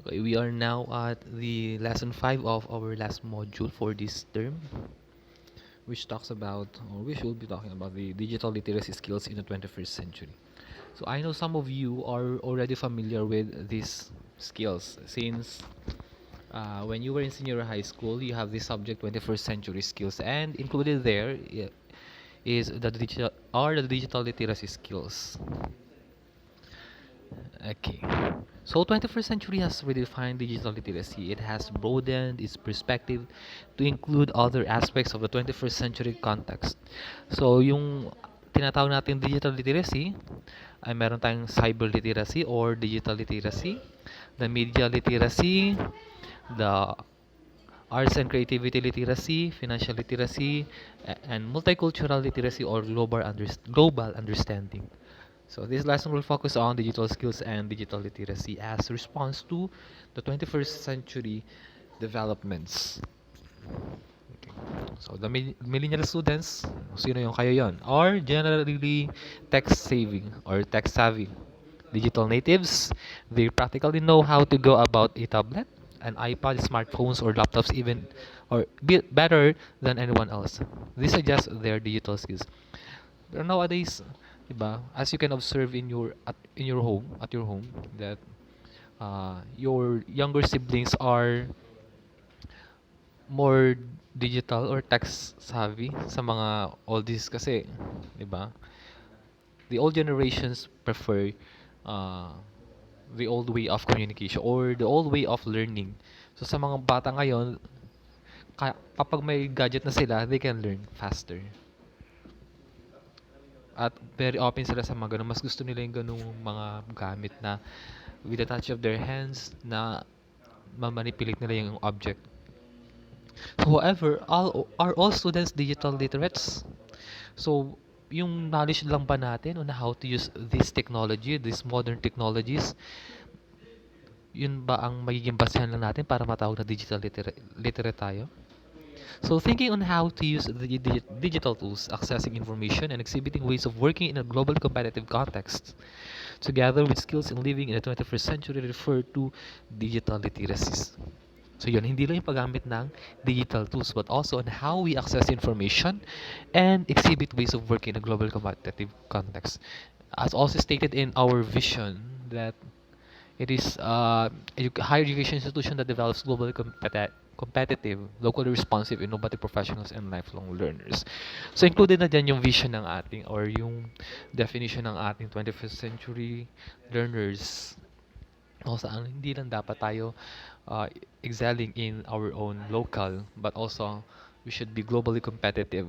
Okay, we are now at the lesson 5 of our last module for this term, which talks about, or we should be talking about the digital literacy skills in the 21st century. So I know some of you are already familiar with these skills since when you were in senior high school, you have this subject 21st century skills, and included there is the digital literacy skills. Okay. So 21st century has redefined digital literacy. It has broadened its perspective to include other aspects of the 21st century context. So yung tinatawag natin digital literacy ay meron tayong cyber literacy or digital literacy, the media literacy, the arts and creativity literacy, financial literacy, and multicultural literacy or global understanding. So this lesson will focus on digital skills and digital literacy as response to the 21st century developments. Okay. So the millennial students, sino yung kayo yon, are generally tech savvy. Digital natives, they practically know how to go about a tablet, an iPad, smartphones, or laptops even or better than anyone else. This suggests their digital skills. Pero nowadays, 'di ba, as you can observe in your home, at your home, that your younger siblings are more digital or tech savvy sa mga oldies kasi, 'di ba? The old generations prefer uh, the old way of communication or the old way of learning. So sa mga bata ngayon, kapag may gadget na sila, they can learn faster. At very open sila sa mga ganun. Mas gusto nila yung ganung mga gamit na with the touch of their hands na mamanipulate nila yung object. However, are all students digital literates? So, yung knowledge lang ba natin on how to use this technology, these modern technologies, yun ba ang magiging basehan lang natin para matawag na literate tayo? So, thinking on how to use the digital tools, accessing information, and exhibiting ways of working in a global competitive context, together with skills in living in the 21st century refer to digital literacies. So yun, hindi lang yung paggamit ng digital tools but also on how we access information and exhibit ways of working in a global competitive context. As also stated in our vision that it is higher education institution that develops globally competitive, locally responsive, innovative professionals and lifelong learners. So included na dyan yung vision ng ating or yung definition ng ating 21st century learners. O saan hindi lang dapat tayo excelling in our own local but also we should be globally competitive.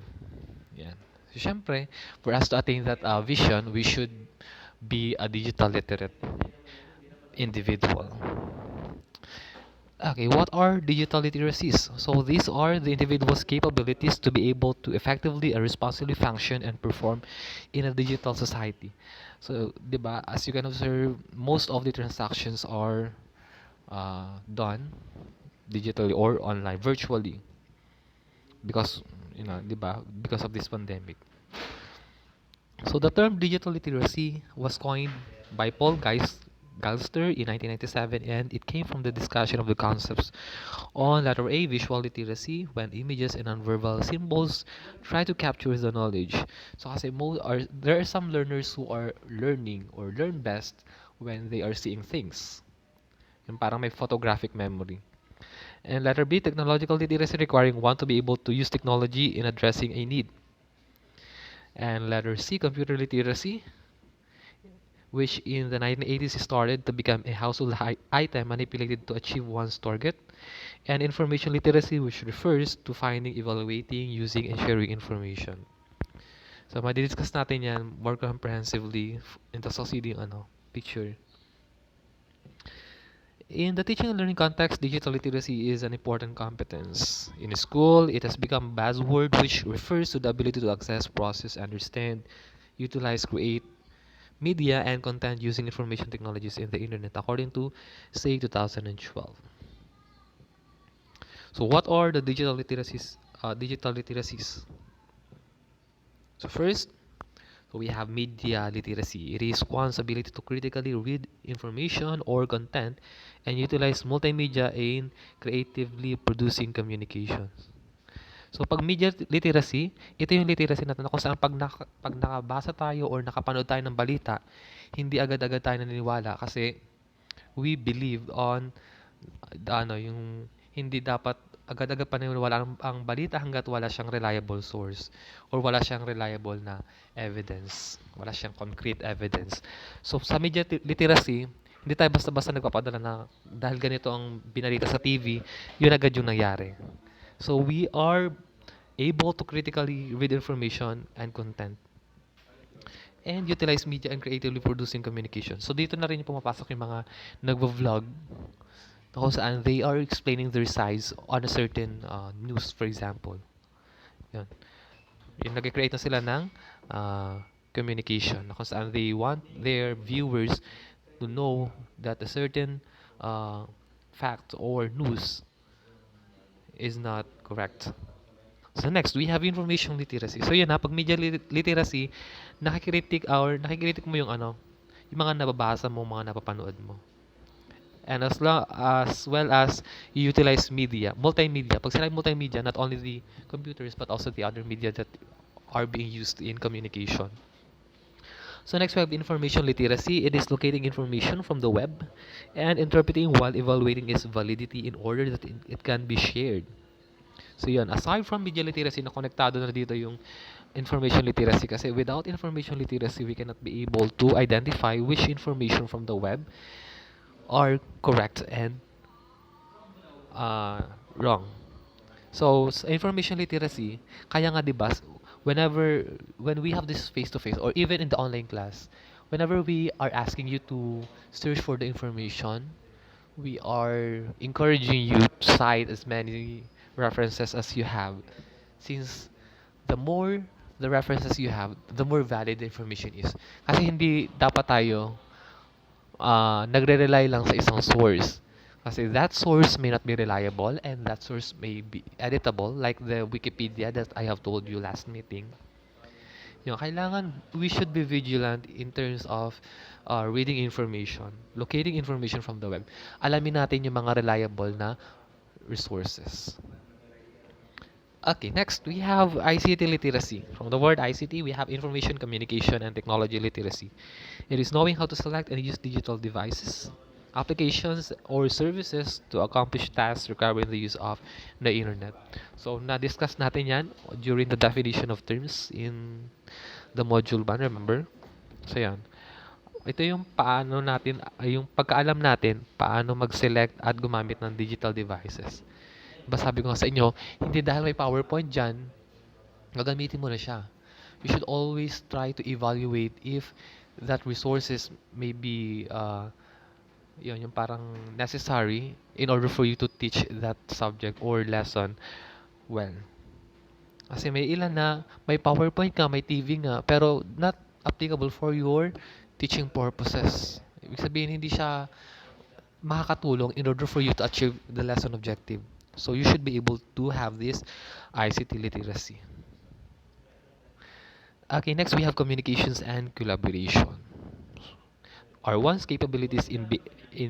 Yan. So syempre, for us to attain that vision, we should be a digital literate individual. Okay, what are digital literacies? So these are the individual's capabilities to be able to effectively and responsibly function and perform in a digital society. So, 'di ba, as you can observe, most of the transactions are done digitally or online, virtually, because 'di ba, because of this pandemic. So the term digital literacy was coined by Paul Galster in 1997, and it came from the discussion of the concepts on letter A, visual literacy, when images and nonverbal symbols try to capture the knowledge. So kasi there are some learners who are learning or learn best when they are seeing things. Yung parang may photographic memory. And letter B, technological literacy, requiring one to be able to use technology in addressing a need. And letter C, computer literacy, which in the 1980s started to become a household item manipulated to achieve one's target. And information literacy, which refers to finding, evaluating, using, and sharing information. So, madidiscuss natin yan more comprehensively in the succeeding picture. In the teaching and learning context, digital literacy is an important competence. In school, it has become a buzzword which refers to the ability to access, process, understand, utilize, create media and content using information technologies in the internet, according to, say, 2012. So, what are the digital literacies? So, first, So we have media literacy. It is one's ability to critically read information or content and utilize multimedia in creatively producing communications. So pag media literacy, ito yung literacy natin na kung saan pag nakabasa tayo or nakapanood tayo ng balita, hindi agad-agad tayo naniniwala kasi we believe on yung hindi dapat agad-agad paniniwala ang balita hangga't wala siyang reliable source or wala siyang reliable na evidence, wala siyang concrete evidence. So sa media literacy, hindi tayo basta-basta nagpapadala na dahil ganito ang binalita sa TV, yun agad yung nangyari. So we are able to critically read information and content and utilize media and creatively producing communication. So dito na rin yung pumapasok yung mga nagvo-vlog na kung saan they are explaining their sides on a certain news, for example. Yun. Yung nag-create na sila ng communication na kung saan they want their viewers to know that a certain fact or news is not correct. So next, we have information literacy. So yun pag media literacy, nakikritik mo yung yung mga nababasa mo, mga napapanood mo. And as well as you utilize media, multimedia. Pag sinabi multimedia, not only the computers but also the other media that are being used in communication. So next we have information literacy. It is locating information from the web and interpreting while evaluating its validity in order that it can be shared. So yun, aside from media literacy, na konektado na dito yung information literacy kasi without information literacy, we cannot be able to identify which information from the web are correct and wrong. So, sa information literacy, kaya nga 'di ba, when we have this face to face or even in the online class, whenever we are asking you to search for the information, we are encouraging you to cite as many references as you have since the more the references you have, the more valid the information is. Kasi hindi dapat tayo nagre-rely lang sa isang source. Kasi that source may not be reliable and that source may be editable like the Wikipedia that I have told you last meeting. Kailangan we should be vigilant in terms of reading information, locating information from the web. Alamin natin yung mga reliable na resources. Okay, next we have ICT literacy. From the word ICT, we have information communication and technology literacy. It is knowing how to select and use digital devices, applications, or services to accomplish tasks requiring the use of the internet. So, na-discuss natin yan during the definition of terms in the module 1, remember? So, yan. Ito yung paano natin, yung pagkaalam natin, paano mag-select at gumamit ng digital devices. Sabi ko nga sa inyo, hindi dahil may PowerPoint dyan, gagamitin mo na siya. You should always try to evaluate if that resources may be yung parang necessary in order for you to teach that subject or lesson well. Kasi may ilan na may PowerPoint ka, may TV nga, pero not applicable for your teaching purposes. Ibig sabihin, hindi siya makakatulong in order for you to achieve the lesson objective. So you should be able to have this ICT literacy. Okay, next we have communications and collaboration. Are one's capabilities in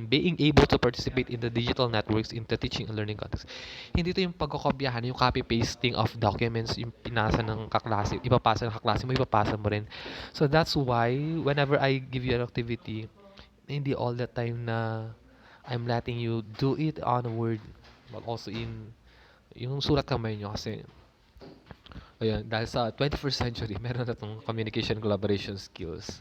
being able to participate in the digital networks in the teaching and learning context. Hindi ito yung pagkokopyahan, yung copy-pasting of documents, yung pinasa ng kaklase, ipapasa ng kaklase mo, ipapasa mo rin. So that's why whenever I give you an activity, hindi all the time na I'm letting you do it on Word, but also in yung sulat kamay nyo kasi ayun, dahil sa 21st century, meron na itong communication collaboration skills.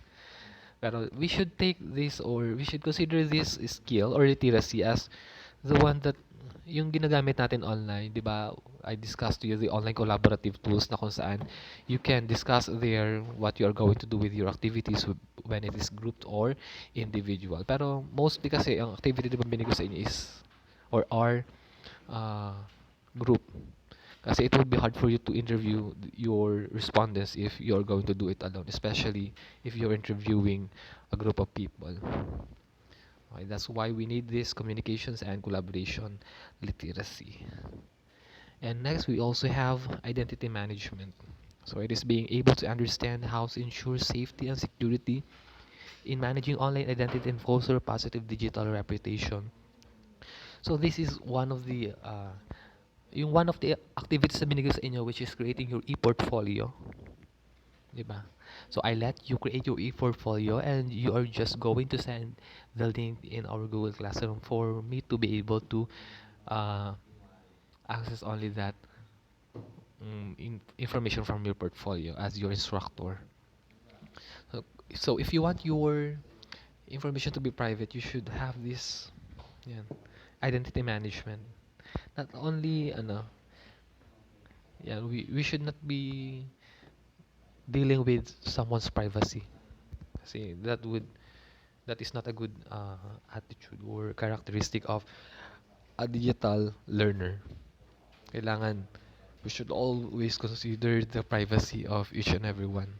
Pero we should take this or we should consider this skill or literacy as the one that yung ginagamit natin online, di ba? I discussed to you the online collaborative tools na kung saan you can discuss there what you are going to do with your activities when it is grouped or individual. Pero mostly kasi ang activity di ba binigay sa inyo is or are group. Kasi it would be hard for you to interview your respondents if you're going to do it alone, especially if you're interviewing a group of people. Okay, that's why we need this communications and collaboration literacy. And next, we also have identity management. So it is being able to understand how to ensure safety and security in managing online identity and foster positive digital reputation. So this is one of the activities na binigay sa inyo, which is creating your e-portfolio. Diba? So I let you create your e-portfolio and you are just going to send the link in our Google Classroom for me to be able to uh, access only that information from your portfolio as your instructor. So, so if you want your information to be private, you should have this yan, identity management. Not only yeah, we should not be dealing with someone's privacy. Kasi that is not a good attitude or characteristic of a digital learner. Kailangan we should always consider the privacy of each and every one.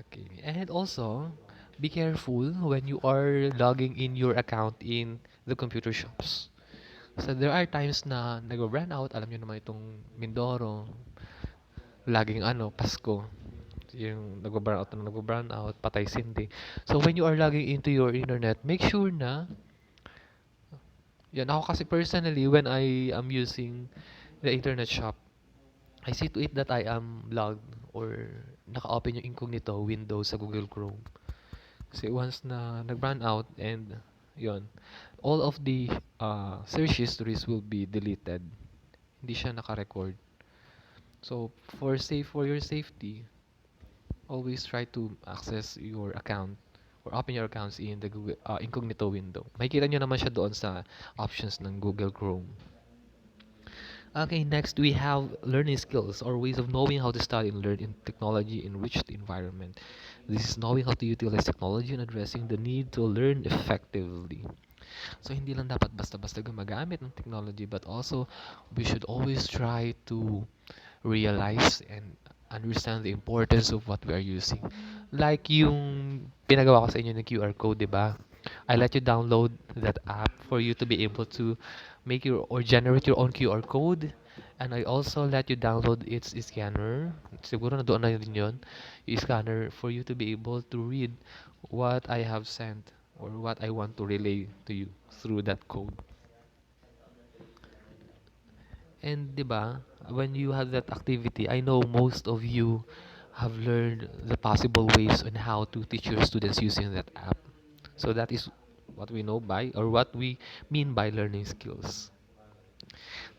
Okay. And also, be careful when you are logging in your account in the computer shops. So there are times na nag-run out, alam niyo naman itong Mindoro, laging Pasko. Yung nag-burn out, patay sindi. So when you are logging into your internet, make sure na, yan ako kasi personally, when I am using the internet shop, I see to it that I am logged or naka-open yung incognito window sa Google Chrome. Kasi once na nag-run out and yon, all of the search histories will be deleted. Hindi siya naka-record. So for your safety, always try to access your account or open your accounts in the Google, incognito window. Makikita nyo naman siya doon sa options ng Google Chrome. Okay, next we have learning skills or ways of knowing how to study and learn in technology-enriched environment. This is knowing how to utilize technology and addressing the need to learn effectively. So, hindi lang dapat basta-basta gumagamit ng technology, but also we should always try to realize and understand the importance of what we are using. Like yung pinagawa ko sa inyo ng QR code, di ba? I let you download that app for you to be able to make your or generate your own QR code. And I also let you download its scanner. Siguro na doon na din yun. Yung scanner for you to be able to read what I have sent or what I want to relay to you through that code. And 'di ba, when you have that activity, I know most of you have learned the possible ways on how to teach your students using that app. So that is what we know by or what we mean by learning skills.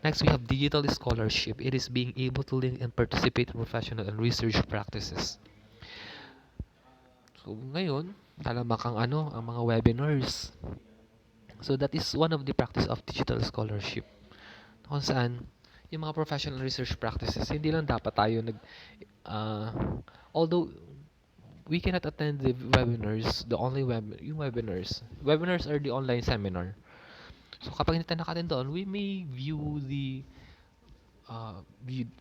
Next, we have digital scholarship. It is being able to link and participate in professional and research practices. So ngayon, talamak ang mga webinars. So that is one of the practice of digital scholarship. Kung saan yung mga professional research practices, hindi lang dapat tayo uh, although we cannot attend the webinars, yung webinars are the online seminar. So kapag hindi tayo naka-attend doon, we may view the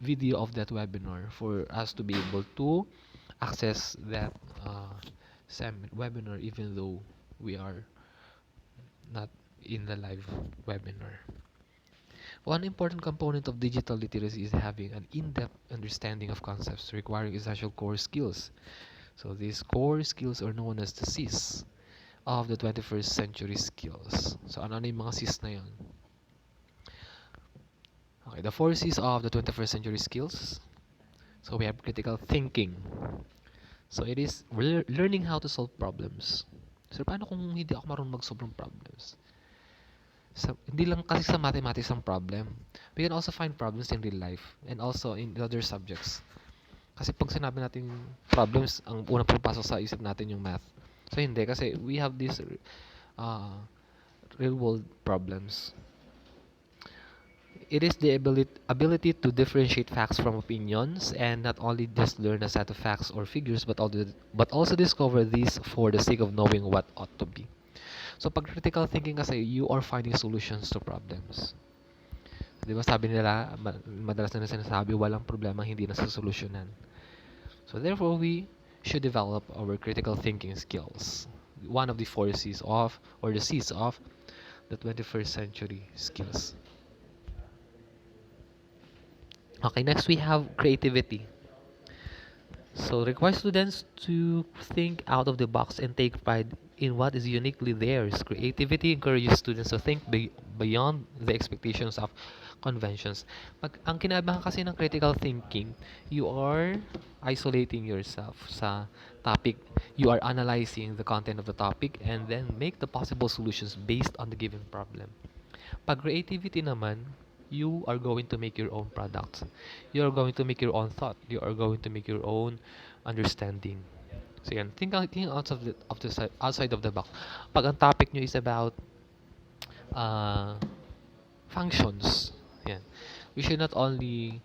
video of that webinar for us to be able to access that webinar even though we are not in the live webinar. One important component of digital literacy is having an in-depth understanding of concepts requiring essential core skills. So these core skills are known as the Cs of the 21st century skills. So ano yung mga Cs na yun? Okay, the four C's of the 21st century skills. So we have critical thinking. So it is learning how to solve problems. So paano kung hindi ako marunong mag-solve ng problems? Hindi lang kasi sa mathematics ang problem. We can also find problems in real life and also in other subjects. Kasi pag sinabi natin problems, ang unang pumapasok sa isip natin yung math. So hindi, kasi we have these real world problems. It is the ability to differentiate facts from opinions and not only just learn a set of facts or figures but also discover these for the sake of knowing what ought to be. So pag critical thinking kasi, you are finding solutions to problems. Di ba sabi nila, madalas na sinasabi, walang problema hindi nasasolusyonan. So therefore, we should develop our critical thinking skills. One of the four C's of, or the C's of, the 21st century skills. Okay, next we have creativity. So require students to think out of the box and take pride in what is uniquely theirs. Creativity encourages students to think beyond the expectations of conventions. Ang kinabahan kasi ng critical thinking, you are isolating yourself sa topic. You are analyzing the content of the topic and then make the possible solutions based on the given problem. Pag creativity naman, you are going to make your own products. You are going to make your own thought. You are going to make your own understanding. So yan, think outside of the box. Pag ang topic nyo is about uh, functions, yan, you should not only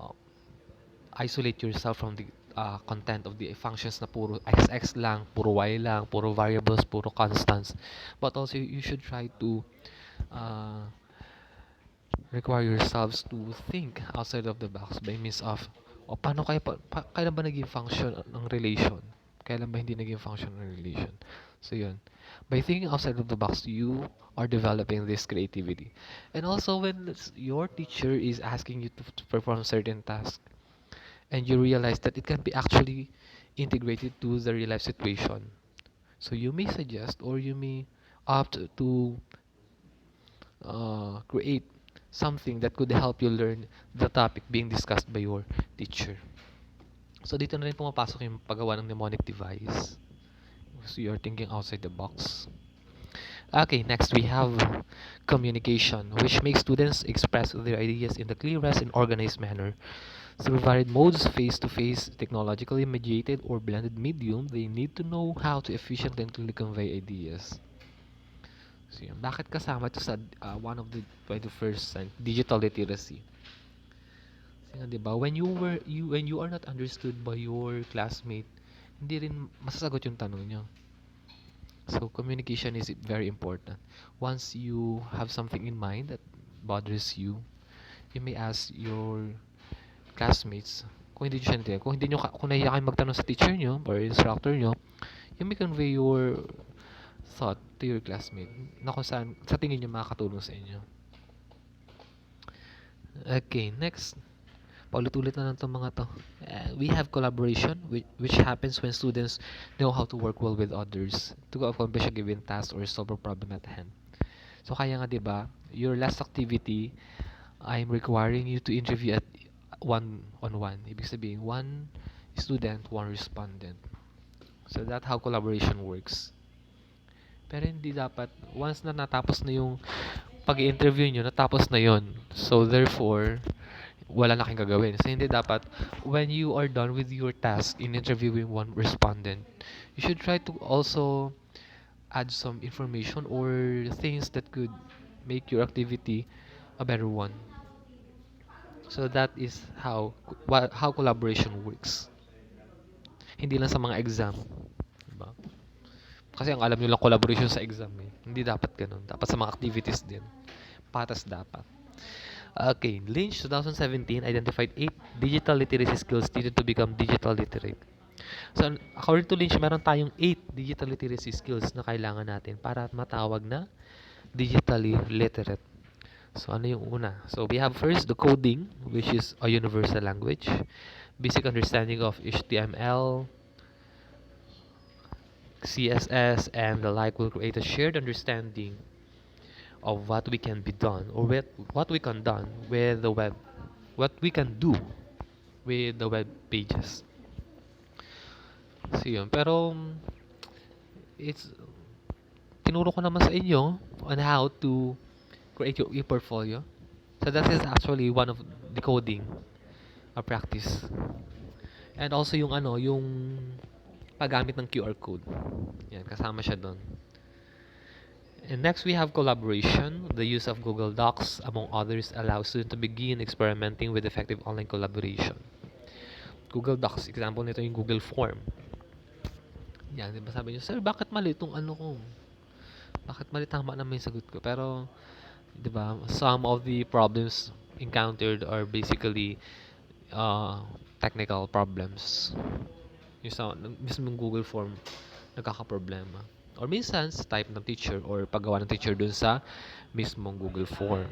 uh, isolate yourself from the content of the functions na puro XX lang, puro Y lang, puro variables, puro constants. But also, you should try to uh, require yourselves to think outside of the box by means of paano kailan ba naging function ng relation? Kailan ba hindi naging function ng relation? So yun. By thinking outside of the box, you are developing this creativity. And also when your teacher is asking you to perform certain tasks and you realize that it can be actually integrated to the real life situation. So you may suggest or you may opt to create something that could help you learn the topic being discussed by your teacher. So dito na rin pumapasok yung paggawa ng mnemonic device. So you're thinking outside the box. Okay, next we have communication, which makes students express their ideas in the clearest and organized manner. Through varied modes, face-to-face, technologically mediated, or blended medium, they need to know how to efficiently and clearly convey ideas. So yun. Bakit kasama ito sa one of the 21st century digital literacy? Kasi nga, 'di ba? When you are not understood by your classmate, hindi rin masasagot yung tanong niyo. So communication is very important. Once you have something in mind that bothers you, you may ask your classmates kung hindi nyo siya natin. Kung nahiya kayo magtanong sa teacher nyo or instructor nyo, you may convey your thought to your classmate na kung saan sa tingin nyo makakatulong sa inyo. Okay, next. Paulit-ulit na lang itong mga to. We have collaboration, which happens when students know how to work well with others to accomplish a given task or solve a problem at hand. So kaya nga 'di ba, your last activity, I'm requiring you to interview at one-on-one. Ibig sabihin, one student, one respondent. So that's how collaboration works. Pero hindi dapat, once na natapos na yung pag-interview nyo, natapos na yon. So therefore, wala na kayong gagawin. So hindi dapat, when you are done with your task in interviewing one respondent, you should try to also add some information or things that could make your activity a better one. So that is how collaboration works. Hindi lang sa mga exam, diba? Kasi ang alam nyo lang collaboration sa exam eh. Hindi dapat ganun. Dapat sa mga activities din. Patas dapat. Okay, Lynch 2017 identified 8 digital literacy skills needed to become digital literate. So, according to Lynch, meron tayong 8 digital literacy skills na kailangan natin para matawag na digitally literate. So, ano yung una? So, we have first the coding, which is a universal language. Basic understanding of HTML, CSS, and the like will create a shared understanding of what we can be done or what we can done with the web, what we can do with the web pages. So yun. Pero it's tinuro ko naman sa inyo on how to create your e-portfolio. So that is actually one of the coding practice. And also yung yung paggamit ng QR code. Yan, kasama siya doon. And next, we have collaboration. The use of Google Docs, among others, allows students to begin experimenting with effective online collaboration. Google Docs, example nito yung Google Form. Yan, di ba sabi niyo, sir, bakit mali itong ano ko? Bakit mali, tama naman yung sagot ko? Pero, di ba, some of the problems encountered are basically technical problems. Yung sa mismong Google Form, nagkakaproblema. Or minsan, sa type ng teacher or paggawa ng teacher dun sa mismong Google Form.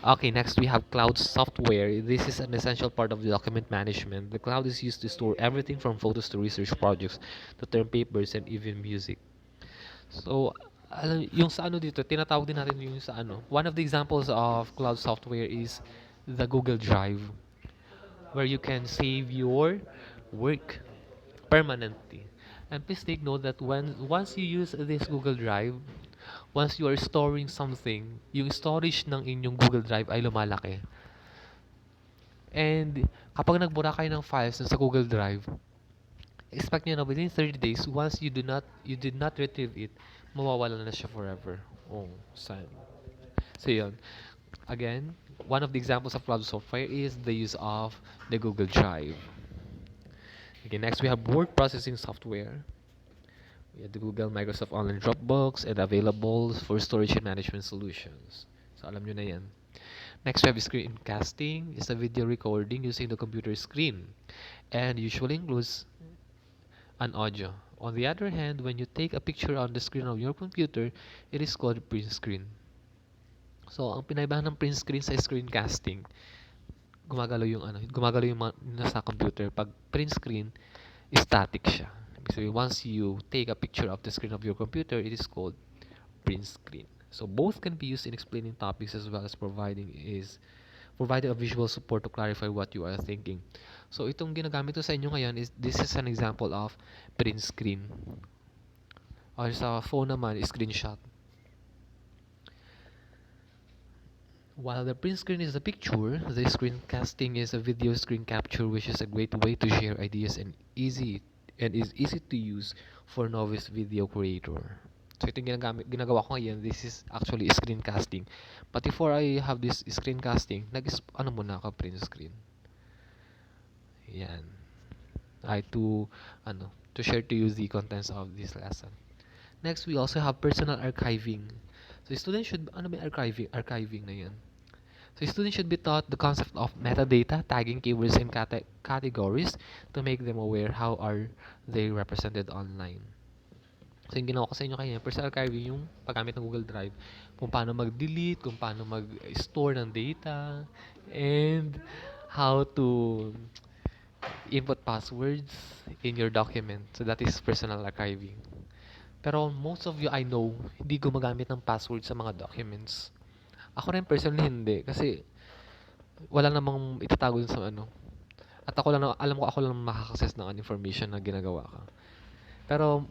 Okay, next we have cloud software. This is an essential part of the document management. The cloud is used to store everything from photos to research projects to term papers and even music. So, yung sa ano dito, tinatawag din natin yung sa ano. One of the examples of cloud software is the Google Drive, where you can save your work permanently. And please take note that once you use this Google Drive, once you are storing something, yung storage ng inyong Google Drive ay lumalaki. And kapag nagbura kayo ng files sa Google Drive, expect nyo na within 30 days, once you did not retrieve it, mawawala na siya forever. Oh, sad. So yun. Again, one of the examples of cloud software is the use of the Google Drive. Okay, next we have word processing software. We have the Google Microsoft Online Dropbox and available for storage and management solutions. So alam nyo na yan. Next we have screencasting. It's a video recording using the computer screen and usually includes an audio. On the other hand, when you take a picture on the screen of your computer, it is called print screen. So, ang pinaibahan ng print screen sa screencasting, gumagalaw yung nasa computer. Pag print screen, static siya. So, once you take a picture of the screen of your computer, it is called print screen. So, both can be used in explaining topics as well as providing a visual support to clarify what you are thinking. So, itong ginagamit ko sa inyo ngayon is this is an example of print screen. Or sa phone naman, screenshot. While the print screen is a picture, the screencasting is a video screen capture, which is a great way to share ideas and is easy to use for novice video creator. So ito yung ginagawa ko ngayon, this is actually screencasting. But before I have this screencasting, ano muna ako, print screen. Yan. I to share to you the contents of this lesson. Next, we also have personal archiving. So students should, ano ba archiving? Archiving na yan. So students should be taught the concept of metadata, tagging keywords and categories to make them aware how are they represented online. So yung ginawa ko sa inyo kaya, personal archiving yung paggamit ng Google Drive, kung paano mag-delete, kung paano mag-store ng data, and how to input passwords in your document. So that is personal archiving. Pero most of you I know, hindi gumagamit ng password sa mga documents. Ako rin personally hindi kasi wala namang itatago dun sa ano. At ako lang alam ko ako lang makaka-access ng information na ginagawa ka. Pero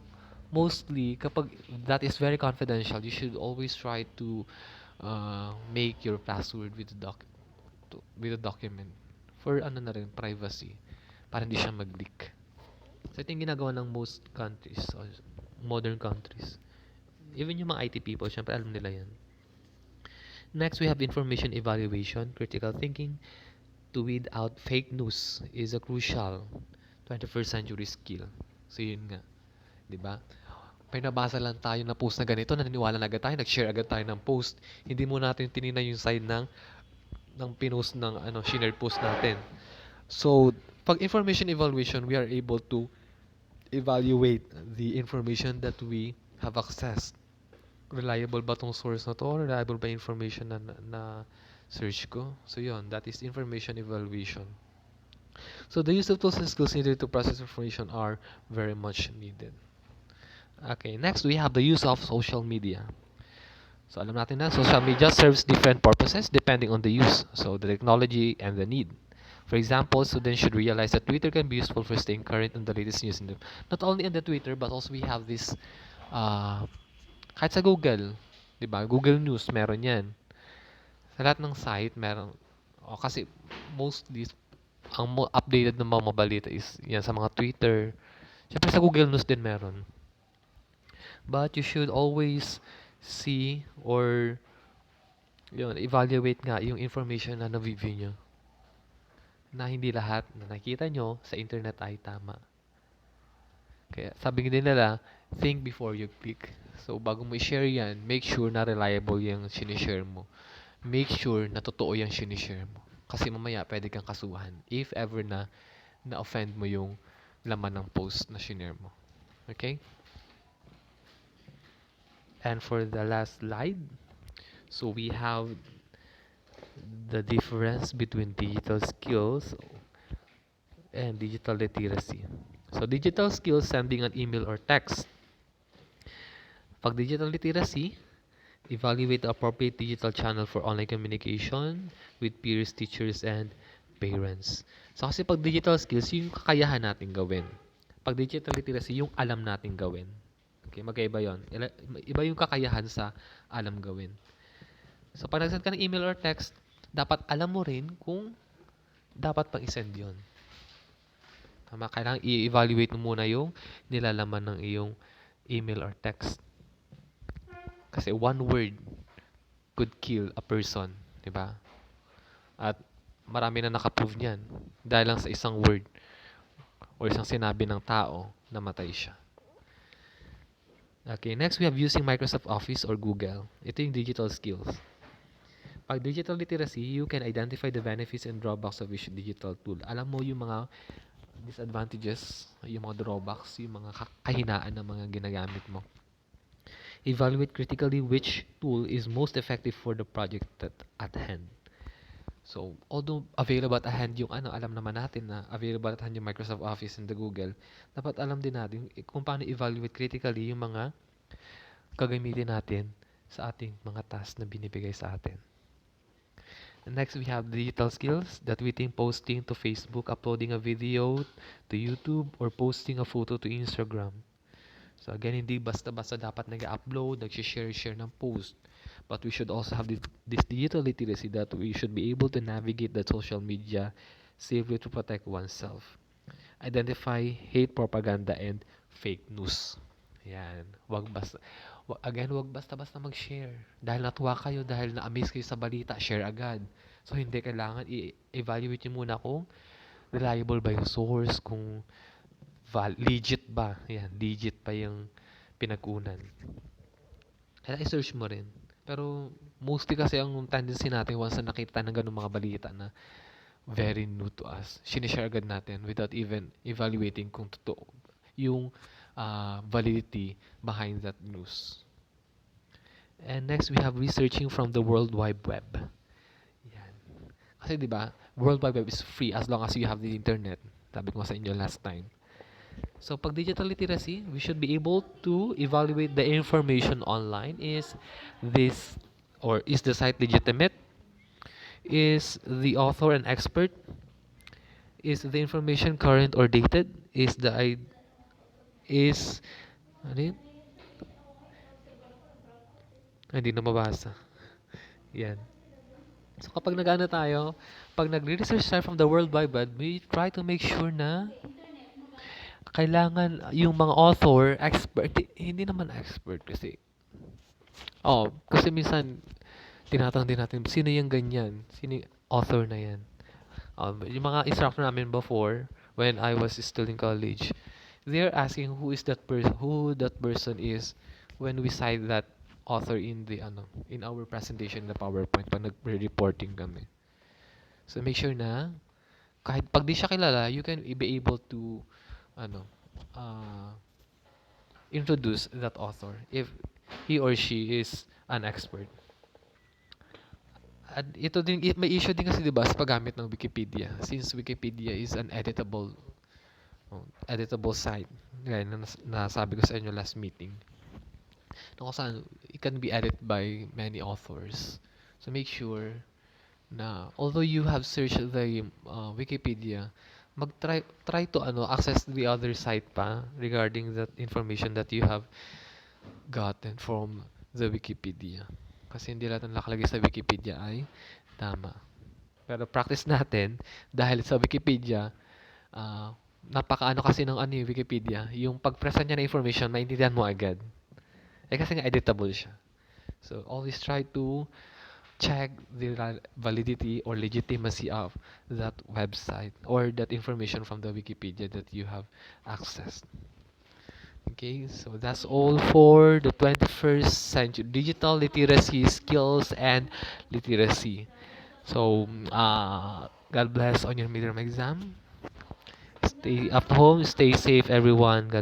mostly kapag that is very confidential, you should always try to make your password with with the document for ano na rin privacy para hindi siya mag-leak. So ito yung ginagawa ng most countries or modern countries. Even yung mga IT people, syempre alam nila yan. Next, we have information evaluation. Critical thinking to weed out fake news is a crucial 21st century skill. So, yun nga. Diba? May nabasa lang tayo na post na ganito, naniniwala na agad tayo, nag-share agad tayo ng post. Hindi mo natin tinignan yung side ng pinost ng share post natin. So, pag information evaluation, we are able to evaluate the information that we have accessed. Reliable ba tong source na to? Reliable ba information na search ko? So yun, that is information evaluation. So the use of tools and skills needed to process information are very much needed. Okay, next we have the use of social media. So alam natin na social media serves different purposes depending on the use. So the technology and the need. For example, students should realize that Twitter can be useful for staying current on the latest news. Not only in the Twitter, but also we have this kahit sa Google, 'di ba? Google News meron 'yan. Sa lahat ng site meron. Kasi mostly ang updated ng mga balita is 'yan sa mga Twitter. Siyempre sa Google News din meron. But you should always see or evaluate nga yung information na na-view nyo. Na hindi lahat na nakita nyo sa internet ay tama. Kaya sabi nila, think before you click. So, bago mo i-share yan, make sure na reliable yung sinishare mo. Make sure na totoo yung sinishare mo. Kasi mamaya, pwede kang kasuhan if ever na na-offend mo yung laman ng post na sinare mo. Okay? And for the last slide, so we have the difference between digital skills and digital literacy. So, digital skills, sending an email or text. Pag digital literacy, evaluate the appropriate digital channel for online communication with peers, teachers, and parents. So, kasi pag digital skills, yung kakayahan natin gawin. Pag digital literacy, yung alam natin gawin. Okay, magkaiba yun. Iba yung kakayahan sa alam gawin. So, pag nag-send ka ng email or text, dapat alam mo rin kung dapat pang isend yun. Tama, kailangan i-evaluate mo muna yung nilalaman ng iyong email or text. Kasi one word could kill a person, di ba? At marami na nakaprove niyan dahil lang sa isang word or isang sinabi ng tao, namatay siya. Okay, next we have using Microsoft Office or Google. Ito yung digital skills. Pag digital literacy, you can identify the benefits and drawbacks of each digital tool. Alam mo yung mga disadvantages, yung mga drawbacks, yung mga kahinaan ng mga ginagamit mo. Evaluate critically which tool is most effective for the project at hand. So, although available at hand yung alam naman natin na available at hand yung Microsoft Office and the Google, dapat alam din natin kung paano evaluate critically yung mga gagamitin natin sa ating mga tasks na binibigay sa atin. And next, we have digital skills that we think posting to Facebook, uploading a video to YouTube, or posting a photo to Instagram. So again, hindi basta-basta dapat nag-upload, nag-share ng post. But we should also have this digital literacy that we should be able to navigate the social media safely to protect oneself. Identify hate propaganda and fake news. Yan. Wag basta-basta mag-share. Dahil natuwa kayo, dahil na-amaze kayo sa balita, share agad. So, hindi kailangan i-evaluate nyo muna kung reliable ba yung source, kung legit ba. Yan, legit pa yung pinag-unan. Kaya i-search mo rin. Pero, mostly kasi ang tendency natin once na nakita ng ganung mga balita na very new to us, sinishare agad natin without even evaluating kung totoo yung validity behind that news. And next, we have researching from the World Wide Web. Yan. Kasi di ba, World Wide Web is free as long as you have the internet. Sabi ko sa inyo last time. So, pag digital literacy, we should be able to evaluate the information online. Is the site legitimate? Is the author an expert? Is the information current or dated? Ano yun? Hindi na mabasa. Yan. So kapag pag nagre-research tayo from the World Wide Web, we try to make sure na kailangan yung mga author, expert, hindi naman expert kasi minsan tinatanong din natin, sino yung ganyan? Sino yung author na yan? Yung mga instructor namin before, when I was still in college, they're asking who that person is when we cite that author in our presentation in the PowerPoint pag nagre-reporting kami. So make sure na kahit pag di siya kilala, you can be able to introduce that author if he or she is an expert. At ito din, may issue din kasi 'di ba sa paggamit ng Wikipedia, since Wikipedia is an editable site. Gaya na nasabi ko sa inyo last meeting. Kung saan it can be edited by many authors. So make sure na although you have searched the Wikipedia, try to access the other site pa regarding that information that you have gotten from the Wikipedia. Kasi hindi lahat ng nakalagay sa Wikipedia ay tama. Pero practice natin dahil sa Wikipedia, napakaano kasi ng Wikipedia, yung pag-present niya ng information, maintindihan mo agad. Kasi nga editable siya. So always try to check the validity or legitimacy of that website or that information from the Wikipedia that you have accessed. Okay, so that's all for the 21st century digital literacy skills and literacy. So, God bless on your midterm exam. Stay at home, stay safe, everyone. God